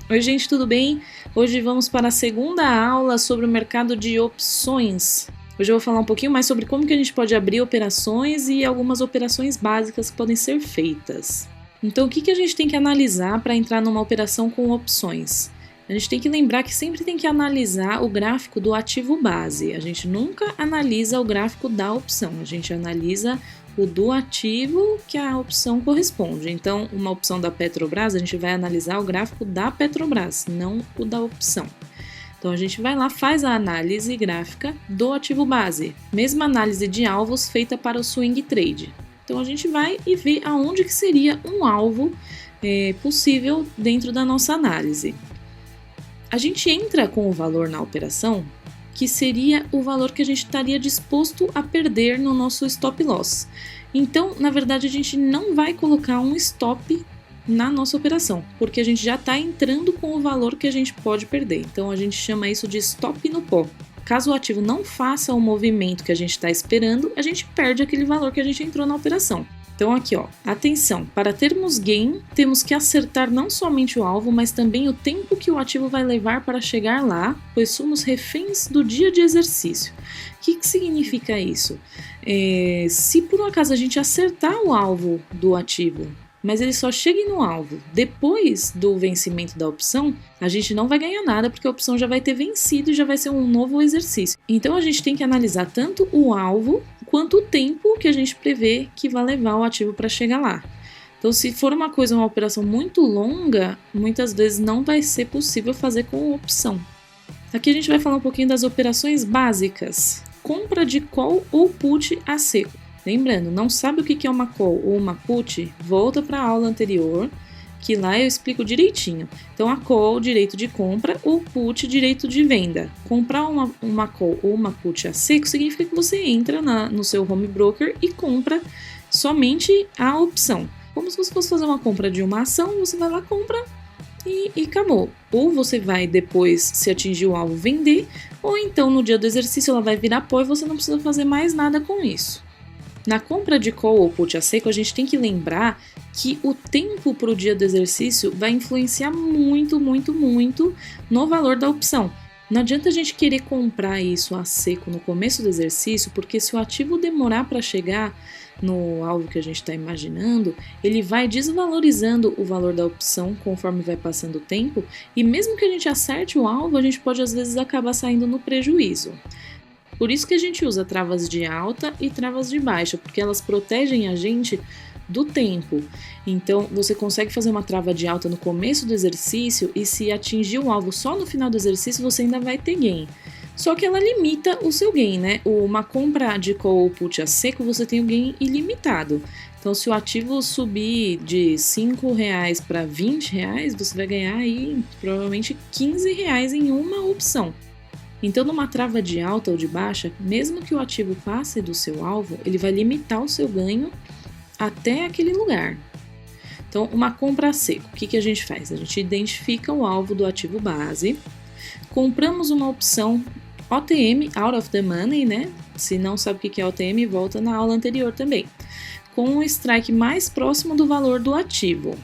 Oi, gente, tudo bem? Hoje vamos para a segunda aula sobre o mercado de opções. Hoje eu vou falar um pouquinho mais sobre como que a gente pode abrir operações e algumas operações básicas que podem ser feitas. Então, o que a gente tem que analisar para entrar numa operação com opções? A gente tem que lembrar que sempre tem que analisar o gráfico do ativo base. A gente nunca analisa o gráfico da opção, a gente analisa o do ativo que a opção corresponde. Então, uma opção da Petrobras, a gente vai analisar o gráfico da Petrobras, não o da opção. Então, a gente vai lá, faz a análise gráfica do ativo base. Mesma análise de alvos feita para o swing trade. Então, a gente vai e vê aonde que seria um alvo possível dentro da nossa análise. A gente entra com o valor na operação, que seria o valor que a gente estaria disposto a perder no nosso stop loss. Então, na verdade, a gente não vai colocar um stop na nossa operação, porque a gente já está entrando com o valor que a gente pode perder. Então, a gente chama isso de stop no pó. Caso o ativo não faça o movimento que a gente está esperando, a gente perde aquele valor que a gente entrou na operação. Então aqui, ó, atenção, para termos gain, temos que acertar não somente o alvo, mas também o tempo que o ativo vai levar para chegar lá, pois somos reféns do dia de exercício. O que significa isso? Se por um acaso a gente acertar o alvo do ativo, mas ele só chega no alvo depois do vencimento da opção, a gente não vai ganhar nada porque a opção já vai ter vencido e já vai ser um novo exercício. Então a gente tem que analisar tanto o alvo quanto o tempo que a gente prevê que vai levar o ativo para chegar lá. Então, se for uma operação muito longa, muitas vezes não vai ser possível fazer com opção. Aqui a gente vai falar um pouquinho das operações básicas. Compra de call ou put a seco. Lembrando, não sabe o que é uma call ou uma put? Volta para a aula anterior, que lá eu explico direitinho. Então, a call, direito de compra, ou put, direito de venda. Comprar uma call ou uma put a seco significa que você entra no seu home broker e compra somente a opção. Como se você fosse fazer uma compra de uma ação, você vai lá, compra e acabou. Ou você vai depois, se atingir o alvo, vender, ou então no dia do exercício ela vai virar pó e você não precisa fazer mais nada com isso. Na compra de call ou put a seco, a gente tem que lembrar que o tempo para o dia do exercício vai influenciar muito, muito, muito no valor da opção. Não adianta a gente querer comprar isso a seco no começo do exercício, porque se o ativo demorar para chegar no alvo que a gente está imaginando, ele vai desvalorizando o valor da opção conforme vai passando o tempo, e mesmo que a gente acerte o alvo, a gente pode às vezes acabar saindo no prejuízo. Por isso que a gente usa travas de alta e travas de baixa, porque elas protegem a gente do tempo. Então, você consegue fazer uma trava de alta no começo do exercício e se atingir o alvo só no final do exercício, você ainda vai ter gain. Só que ela limita o seu gain, né? Uma compra de call ou put a seco, você tem o gain ilimitado. Então, se o ativo subir de R$5 para R$20, você vai ganhar aí provavelmente R$15 em uma opção. Então, numa trava de alta ou de baixa, mesmo que o ativo passe do seu alvo, ele vai limitar o seu ganho até aquele lugar. Então, uma compra a seco, o que a gente faz? A gente identifica o alvo do ativo base, compramos uma opção OTM, Out of the Money, né? Se não sabe o que é OTM, volta na aula anterior também, com um strike mais próximo do valor do ativo.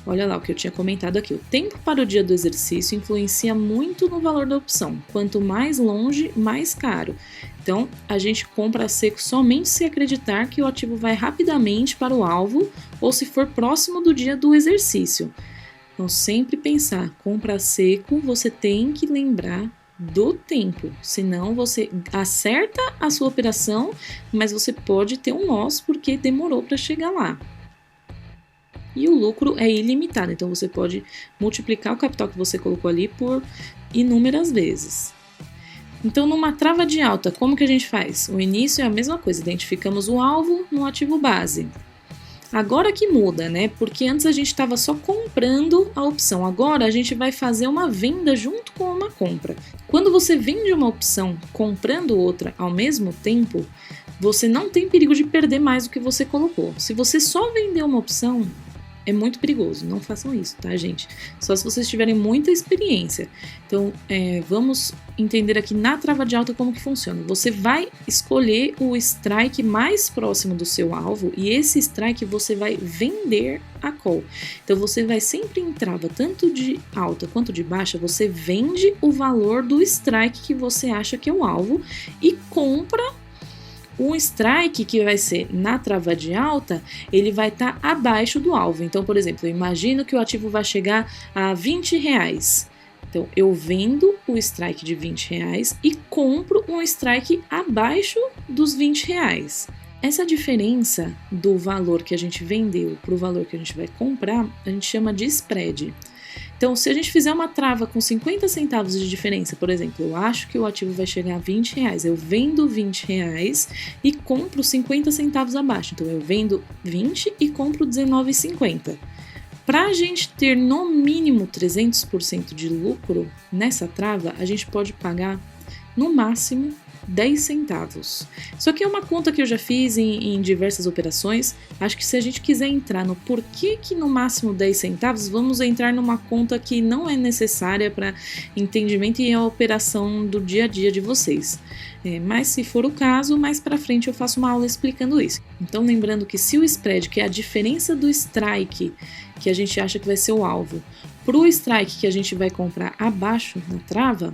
Olha lá o que eu tinha comentado aqui. O tempo para o dia do exercício influencia muito no valor da opção. Quanto mais longe, mais caro. Então, a gente compra a seco somente se acreditar que o ativo vai rapidamente para o alvo ou se for próximo do dia do exercício. Então, sempre pensar, compra a seco, você tem que lembrar do tempo. Senão, você acerta a sua operação, mas você pode ter um loss porque demorou para chegar lá. E o lucro é ilimitado, então você pode multiplicar o capital que você colocou ali por inúmeras vezes. Então, numa trava de alta, como que a gente faz? O início é a mesma coisa, identificamos o alvo no ativo base. Agora que muda, né? Porque antes a gente estava só comprando a opção, agora a gente vai fazer uma venda junto com uma compra. Quando você vende uma opção comprando outra ao mesmo tempo, você não tem perigo de perder mais do que você colocou. Se você só vender uma opção, é muito perigoso, não façam isso, tá, gente? Só se vocês tiverem muita experiência. Então, vamos entender aqui na trava de alta como que funciona. Você vai escolher o strike mais próximo do seu alvo e esse strike você vai vender a call. Então, você vai sempre em trava, tanto de alta quanto de baixa, você vende o valor do strike que você acha que é o alvo e compra um strike que vai ser na trava de alta, ele vai estar abaixo do alvo. Então, por exemplo, eu imagino que o ativo vai chegar a R$20. Então, eu vendo o strike de R$20 e compro um strike abaixo dos R$20. Essa diferença do valor que a gente vendeu para o valor que a gente vai comprar, a gente chama de spread. Então, se a gente fizer uma trava com 50 centavos de diferença, por exemplo, eu acho que o ativo vai chegar a R$20, eu vendo R$20 e compro 50 centavos abaixo. Então, eu vendo 20 e compro R$19,50. Para a gente ter no mínimo 300% de lucro nessa trava, a gente pode pagar no máximo 10 centavos. Isso aqui é uma conta que eu já fiz em diversas operações. Acho que se a gente quiser entrar no porquê que no máximo 10 centavos, vamos entrar numa conta que não é necessária para entendimento e a operação do dia a dia de vocês. Mas se for o caso, mais para frente eu faço uma aula explicando isso. Então, lembrando que se o spread, que é a diferença do strike que a gente acha que vai ser o alvo, para o strike que a gente vai comprar abaixo na trava,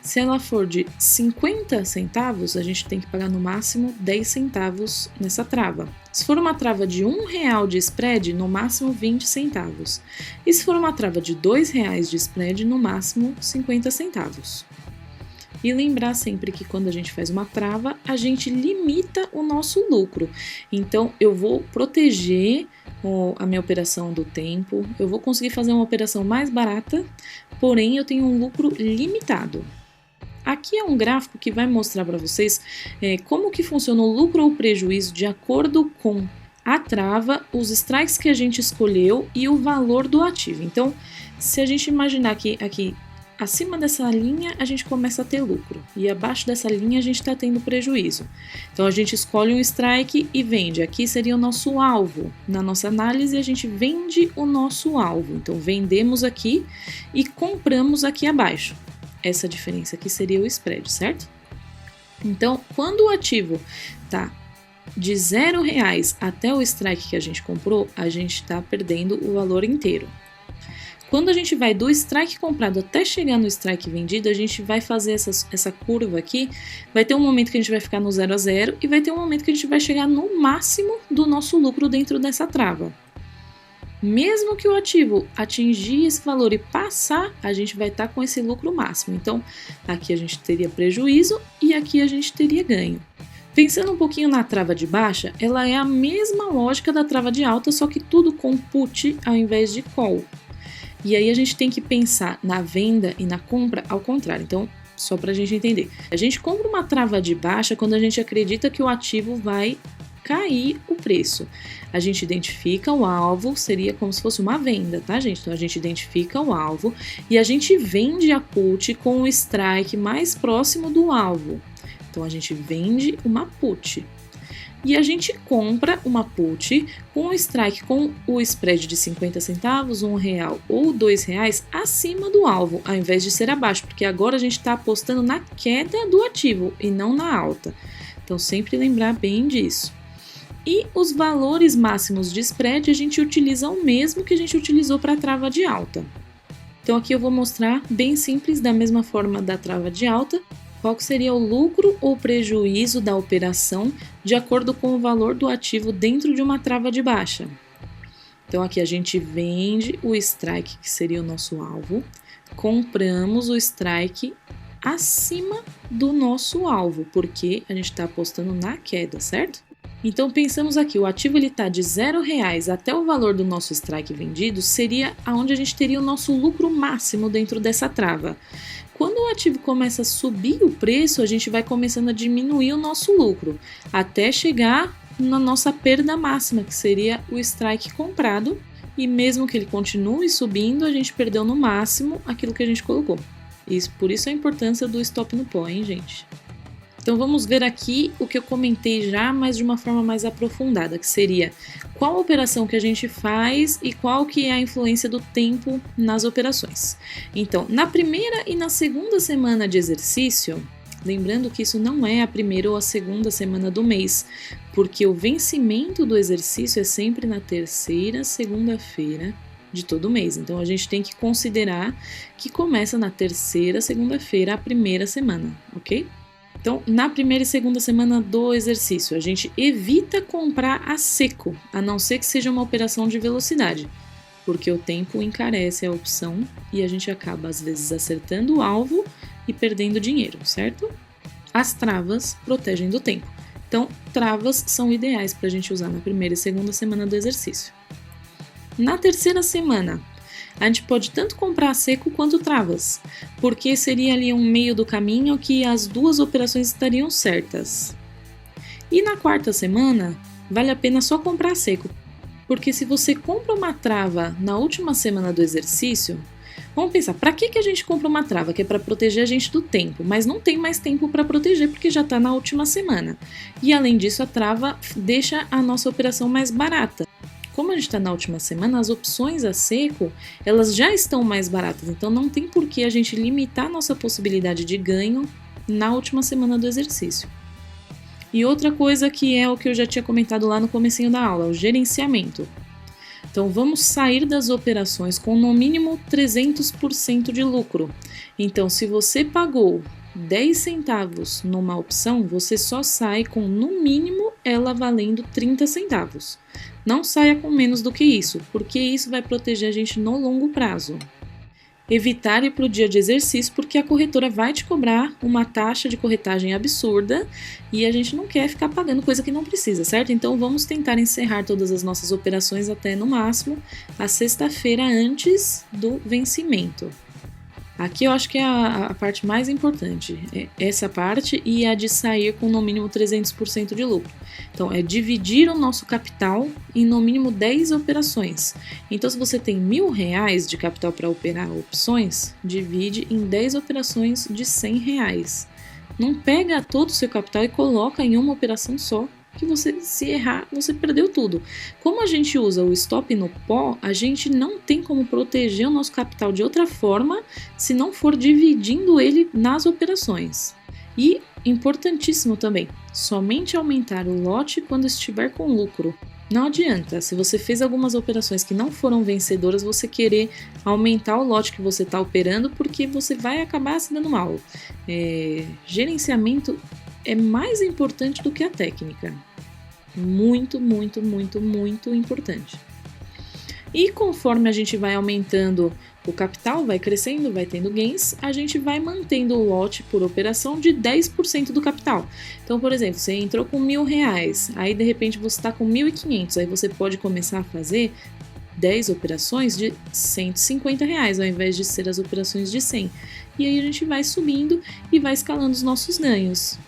se ela for de 50 centavos, a gente tem que pagar no máximo 10 centavos nessa trava. Se for uma trava de R$1 de spread, no máximo 20 centavos. E se for uma trava de R$2 de spread, no máximo 50 centavos. E lembrar sempre que quando a gente faz uma trava, a gente limita o nosso lucro. Então, eu vou proteger a minha operação do tempo, eu vou conseguir fazer uma operação mais barata, porém eu tenho um lucro limitado. Aqui é um gráfico que vai mostrar para vocês como que funciona o lucro ou prejuízo de acordo com a trava, os strikes que a gente escolheu e o valor do ativo. Então, se a gente imaginar que aqui acima dessa linha a gente começa a ter lucro e abaixo dessa linha a gente está tendo prejuízo. Então, a gente escolhe um strike e vende. Aqui seria o nosso alvo. Na nossa análise, a gente vende o nosso alvo. Então, vendemos aqui e compramos aqui abaixo. Essa diferença aqui seria o spread, certo? Então, quando o ativo tá de R$0 até o strike que a gente comprou, a gente está perdendo o valor inteiro. Quando a gente vai do strike comprado até chegar no strike vendido, a gente vai fazer essa curva aqui, vai ter um momento que a gente vai ficar no 0 a 0 e vai ter um momento que a gente vai chegar no máximo do nosso lucro dentro dessa trava. Mesmo que o ativo atingir esse valor e passar, a gente vai estar com esse lucro máximo. Então, aqui a gente teria prejuízo e aqui a gente teria ganho. Pensando um pouquinho na trava de baixa, ela é a mesma lógica da trava de alta, só que tudo com put ao invés de call. E aí a gente tem que pensar na venda e na compra ao contrário. Então, só para a gente entender. A gente compra uma trava de baixa quando a gente acredita que o ativo vai cair o preço. A gente identifica o alvo, seria como se fosse uma venda, tá, gente? Então, a gente identifica o alvo e a gente vende a put com o strike mais próximo do alvo. Então, a gente vende uma put. E a gente compra uma put com o strike com o spread de 50 centavos, R$1 ou R$2 acima do alvo, ao invés de ser abaixo, porque agora a gente está apostando na queda do ativo e não na alta. Então, sempre lembrar bem disso. E os valores máximos de spread a gente utiliza o mesmo que a gente utilizou para a trava de alta. Então aqui eu vou mostrar bem simples, da mesma forma da trava de alta, qual que seria o lucro ou prejuízo da operação de acordo com o valor do ativo dentro de uma trava de baixa. Então aqui a gente vende o strike, que seria o nosso alvo, compramos o strike acima do nosso alvo, porque a gente está apostando na queda, certo? Então, pensamos aqui, o ativo está de R$0 até o valor do nosso strike vendido, seria onde a gente teria o nosso lucro máximo dentro dessa trava. Quando o ativo começa a subir o preço, a gente vai começando a diminuir o nosso lucro, até chegar na nossa perda máxima, que seria o strike comprado, e mesmo que ele continue subindo, a gente perdeu no máximo aquilo que a gente colocou. Por isso a importância do stop no pó, hein, gente? Então vamos ver aqui o que eu comentei já, mas de uma forma mais aprofundada, que seria qual operação que a gente faz e qual que é a influência do tempo nas operações. Então, na primeira e na segunda semana de exercício, lembrando que isso não é a primeira ou a segunda semana do mês, porque o vencimento do exercício é sempre na terceira segunda-feira de todo mês. Então a gente tem que considerar que começa na terceira segunda-feira a primeira semana, ok? Então, na primeira e segunda semana do exercício, a gente evita comprar a seco, a não ser que seja uma operação de velocidade, porque o tempo encarece a opção e a gente acaba, às vezes, acertando o alvo e perdendo dinheiro, certo? As travas protegem do tempo. Então, travas são ideais para a gente usar na primeira e segunda semana do exercício. Na terceira semana, a gente pode tanto comprar a seco quanto travas, porque seria ali um meio do caminho que as duas operações estariam certas. E na quarta semana, vale a pena só comprar a seco, porque se você compra uma trava na última semana do exercício, vamos pensar, para que a gente compra uma trava? Que é para proteger a gente do tempo, mas não tem mais tempo para proteger porque já está na última semana. E além disso, a trava deixa a nossa operação mais barata. Como a gente está na última semana, as opções a seco, elas já estão mais baratas, então não tem por que a gente limitar a nossa possibilidade de ganho na última semana do exercício. E outra coisa que é o que eu já tinha comentado lá no comecinho da aula, o gerenciamento. Então vamos sair das operações com no mínimo 300% de lucro. Então se você pagou 10 centavos numa opção, você só sai com no mínimo ela valendo 30 centavos. Não saia com menos do que isso, porque isso vai proteger a gente no longo prazo. Evitar ir para o dia de exercício, porque a corretora vai te cobrar uma taxa de corretagem absurda e a gente não quer ficar pagando coisa que não precisa, certo? Então vamos tentar encerrar todas as nossas operações até no máximo a sexta-feira antes do vencimento. Aqui eu acho que é a parte mais importante, essa parte e a de sair com no mínimo 300% de lucro. Então, é dividir o nosso capital em no mínimo 10 operações. Então, se você tem R$1.000 de capital para operar opções, divide em 10 operações de R$100. Não pega todo o seu capital e coloca em uma operação só, que você, se errar, você perdeu tudo. Como a gente usa o stop no pó, a gente não tem como proteger o nosso capital de outra forma se não for dividindo ele nas operações. E, importantíssimo também, somente aumentar o lote quando estiver com lucro. Não adianta, se você fez algumas operações que não foram vencedoras, você querer aumentar o lote que você está operando, porque você vai acabar se dando mal. Gerenciamento é mais importante do que a técnica. Muito, muito, muito, muito importante. E conforme a gente vai aumentando o capital, vai crescendo, vai tendo gains, a gente vai mantendo o lote por operação de 10% do capital. Então, por exemplo, você entrou com R$1.000, aí de repente você está com 1.500, aí você pode começar a fazer 10 operações de R$150, ao invés de ser as operações de 100. E aí a gente vai subindo e vai escalando os nossos ganhos.